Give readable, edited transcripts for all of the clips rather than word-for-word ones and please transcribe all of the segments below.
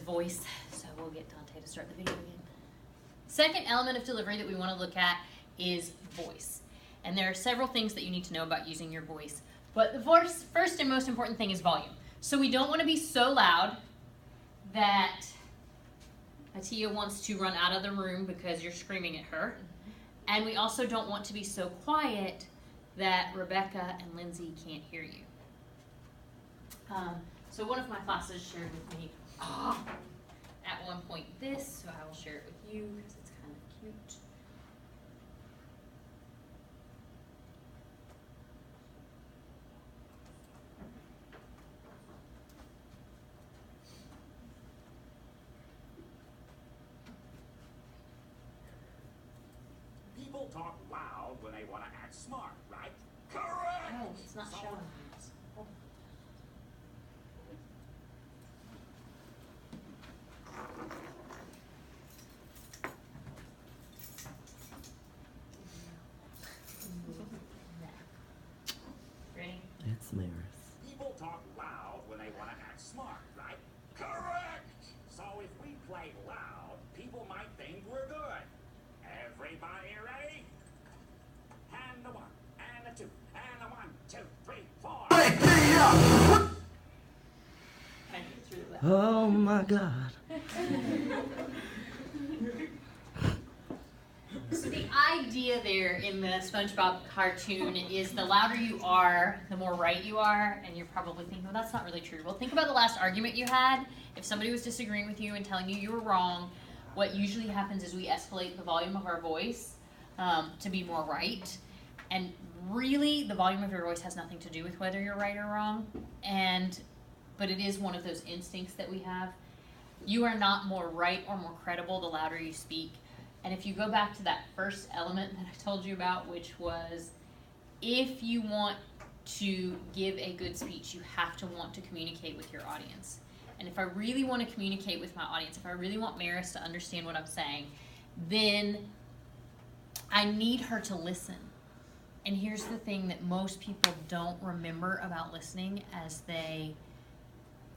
voice, so we'll get Dante to start the video again. Second element of delivery that we want to look at is voice. And there are several things that you need to know about using your voice. But the first and most important thing is volume. So we don't want to be so loud that Atia wants to run out of the room because you're screaming at her. And we also don't want to be so quiet that Rebecca and Lindsay can't hear you. So one of my classes shared with me at one point this, so I will share it with you because it's kind of cute. People talk loud when they want to act smart, right? Correct! Oh, it's not showing. Ready? It's Maris. People talk loud when they want to act smart, right? Correct! So if we play loud, people might think we're good. Everybody ready? And a 1, and a 2, and a 1, 2, 3, 4. I think it's really loud. Oh my God. So the idea there in the SpongeBob cartoon is the louder you are, the more right you are, and you're probably thinking, well, that's not really true. Well, think about the last argument you had. If somebody was disagreeing with you and telling you were wrong, what usually happens is we escalate the volume of our voice to be more right. And really, the volume of your voice has nothing to do with whether you're right or wrong. But it is one of those instincts that we have. You are not more right or more credible the louder you speak. And if you go back to that first element that I told you about, which was if you want to give a good speech, you have to want to communicate with your audience. And if I really want to communicate with my audience, if I really want Maris to understand what I'm saying, then I need her to listen. And here's the thing that most people don't remember about listening as they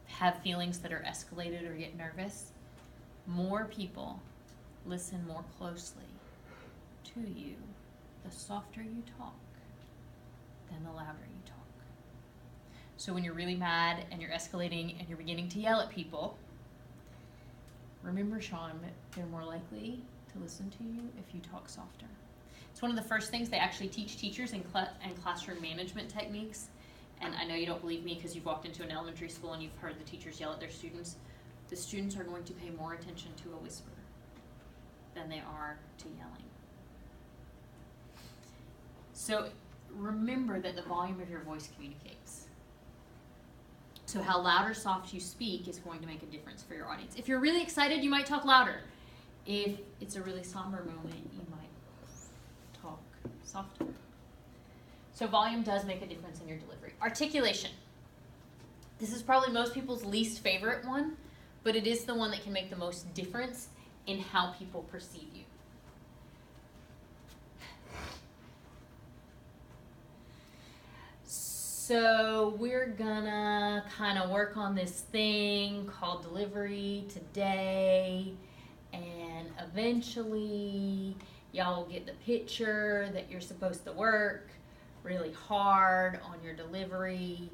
have feelings that are escalated or get nervous. More people listen more closely to you the softer you talk than the louder you talk. So when you're really mad and you're escalating and you're beginning to yell at people, remember, Sean, they're more likely to listen to you if you talk softer. It's one of the first things they actually teach teachers in classroom management techniques. And I know you don't believe me because you've walked into an elementary school and you've heard the teachers yell at their students. The students are going to pay more attention to a whisper than they are to yelling. So remember that the volume of your voice communicates. So how loud or soft you speak is going to make a difference for your audience. If you're really excited, you might talk louder. If it's a really somber moment, you might talk softer. So volume does make a difference in your delivery. Articulation. This is probably most people's least favorite one, but it is the one that can make the most difference in how people perceive you. So we're gonna kind of work on this thing called delivery today, and eventually y'all will get the picture that you're supposed to work really hard on your delivery,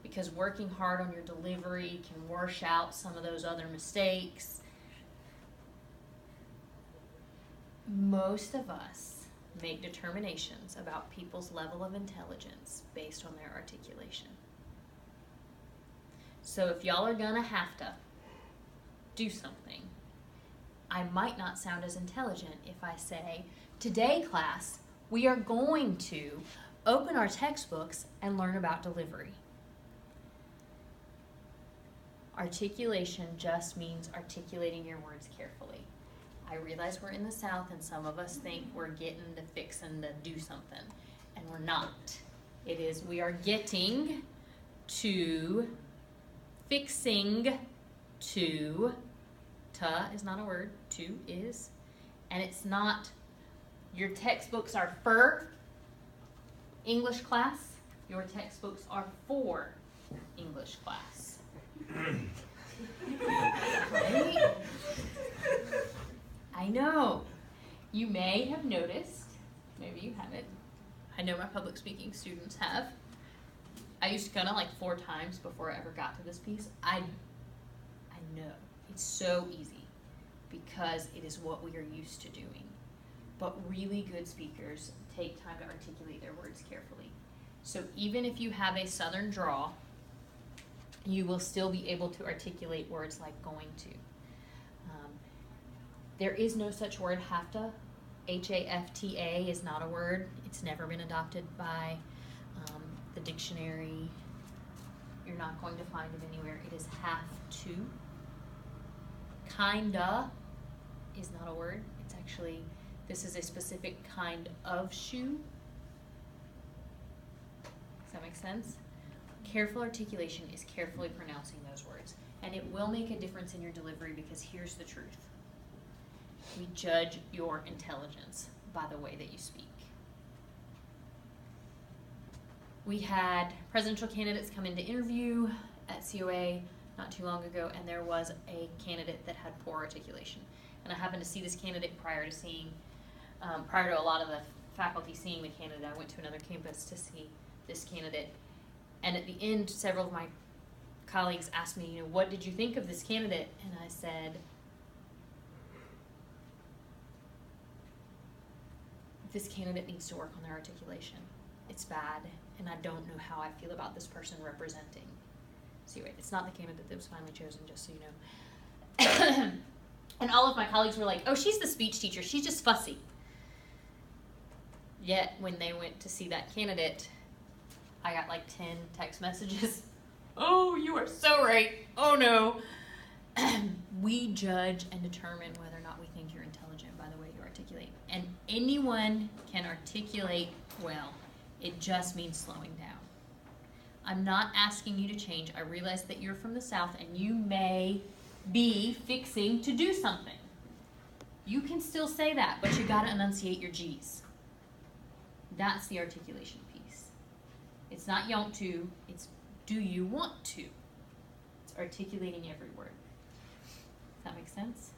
because working hard on your delivery can wash out some of those other mistakes. Most of us make determinations about people's level of intelligence based on their articulation. So if y'all are gonna have to do something, I might not sound as intelligent if I say, today class, we are going to open our textbooks and learn about delivery. Articulation just means articulating your words carefully. I realize we're in the South and some of us think we're getting to fixing to do something, and we're not. It is we are getting to fixing to. Ta is not a word, to is. And it's not, your textbooks are for English class, your textbooks are for English class. Right? You may have noticed, maybe you haven't, I know my public speaking students have, I used to kind of like 4 times before I ever got to this piece. I know, it's so easy because it is what we are used to doing. But really good speakers take time to articulate their words carefully. So even if you have a southern drawl, you will still be able to articulate words like going to. There is no such word, HAFTA. H-A-F-T-A is not a word. It's never been adopted by the dictionary. You're not going to find it anywhere. It is have to. Kinda is not a word. It's actually, this is a specific kind of shoe. Does that make sense? Careful articulation is carefully pronouncing those words. And it will make a difference in your delivery because here's the truth. We judge your intelligence by the way that you speak. We had presidential candidates come in to interview at COA not too long ago, and there was a candidate that had poor articulation. And I happened to see this candidate prior to a lot of the faculty seeing the candidate. I went to another campus to see this candidate. And at the end, several of my colleagues asked me, what did you think of this candidate? And I said, this candidate needs to work on their articulation. It's bad, and I don't know how I feel about this person representing. See, wait, it's not the candidate that was finally chosen, just so you know. And all of my colleagues were like, oh, she's the speech teacher. She's just fussy. Yet, when they went to see that candidate, I got like 10 text messages. Oh, you are so right. Oh, no. We judge and determine whether or not we think you're intelligent by the way you articulate. And anyone can articulate well. It just means slowing down. I'm not asking you to change. I realize that you're from the South and you may be fixing to do something. You can still say that, but you gotta enunciate your G's. That's the articulation piece. It's not you want to, it's do you want to? It's articulating every word. Does that make sense?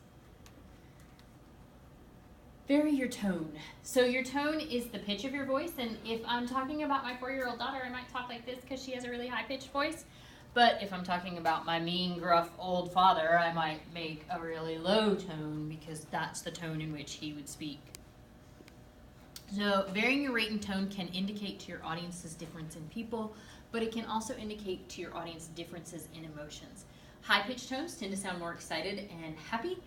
Vary your tone. So your tone is the pitch of your voice, and if I'm talking about my 4-year-old daughter, I might talk like this because she has a really high-pitched voice. But if I'm talking about my mean, gruff, old father, I might make a really low tone because that's the tone in which he would speak. So varying your rate and tone can indicate to your audience's difference in people, but it can also indicate to your audience differences in emotions. High-pitched tones tend to sound more excited and happy.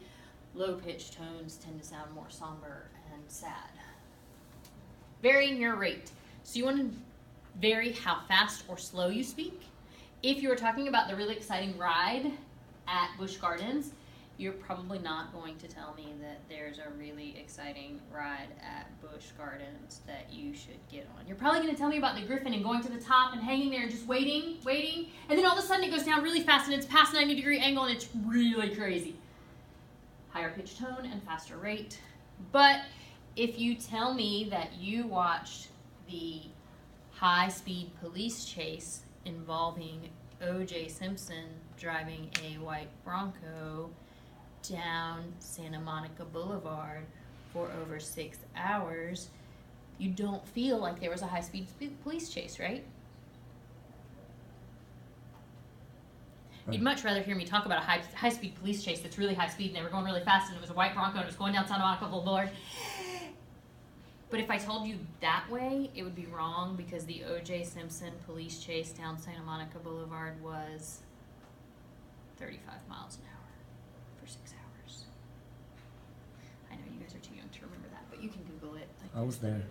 Low-pitched tones tend to sound more somber and sad. Varying your rate. So you want to vary how fast or slow you speak. If you were talking about the really exciting ride at Busch Gardens, you're probably not going to tell me that there's a really exciting ride at Busch Gardens that you should get on. You're probably going to tell me about the Griffin and going to the top and hanging there and just waiting, and then all of a sudden it goes down really fast and it's past 90-degree angle and it's really crazy. Higher pitch tone and faster rate. But if you tell me that you watched the high-speed police chase involving O.J. Simpson driving a white Bronco down Santa Monica Boulevard for over 6 hours, you don't feel like there was a high-speed police chase, right? You'd much rather hear me talk about a high-speed police chase that's really high speed and they were going really fast and it was a white Bronco and it was going down Santa Monica Boulevard. But if I told you that way, it would be wrong because the O.J. Simpson police chase down Santa Monica Boulevard was 35 miles an hour for 6 hours. I know you guys are too young to remember that, but you can Google it. I was there.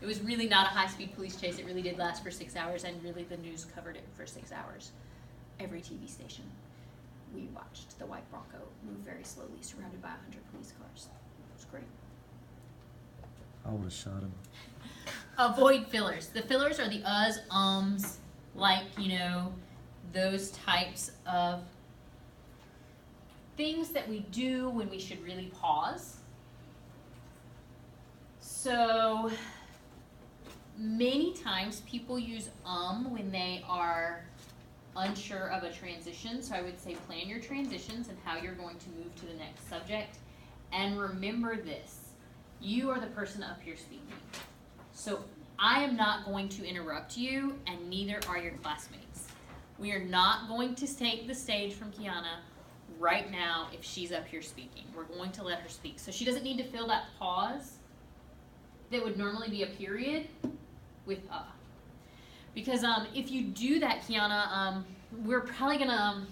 It was really not a high-speed police chase. It really did last for 6 hours, and really the news covered it for 6 hours. Every TV station. We watched the white Bronco move very slowly, surrounded by 100 police cars. It was great. I would have shot him. Avoid fillers. The fillers are the uhs, ums, like, those types of things that we do when we should really pause. So many times people use when they are unsure of a transition. So I would say plan your transitions and how you're going to move to the next subject And remember this, you are the person up here speaking. So I am not going to interrupt you, and neither are your classmates. We are not going to take the stage from Kiana right now if she's up here speaking. We're going to let her speak. So she doesn't need to fill that pause that would normally be a period with Because if you do that, Kiana, we're probably gonna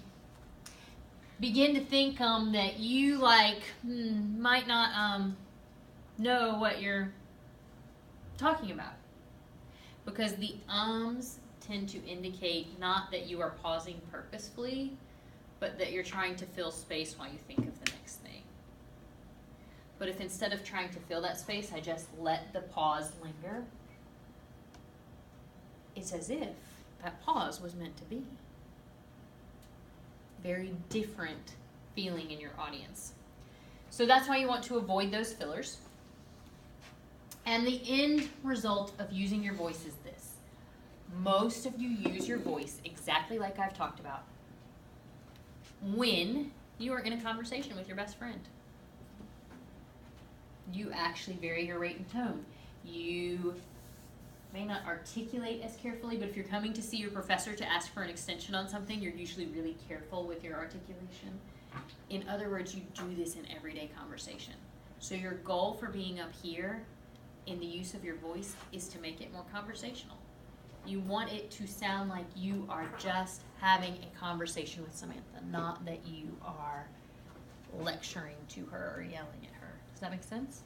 begin to think that you might not know what you're talking about. Because the ums tend to indicate not that you are pausing purposefully, but that you're trying to fill space while you think of the next thing. But if instead of trying to fill that space, I just let the pause linger, it's as if that pause was meant to be. Very different feeling in your audience. So that's why you want to avoid those fillers. And the end result of using your voice is this. Most of you use your voice exactly like I've talked about when you are in a conversation with your best friend. You actually vary your rate and tone. You may not articulate as carefully, but if you're coming to see your professor to ask for an extension on something, you're usually really careful with your articulation. In other words, you do this in everyday conversation. So your goal for being up here in the use of your voice is to make it more conversational. You want it to sound like you are just having a conversation with Samantha, not that you are lecturing to her or yelling at her. Does that make sense?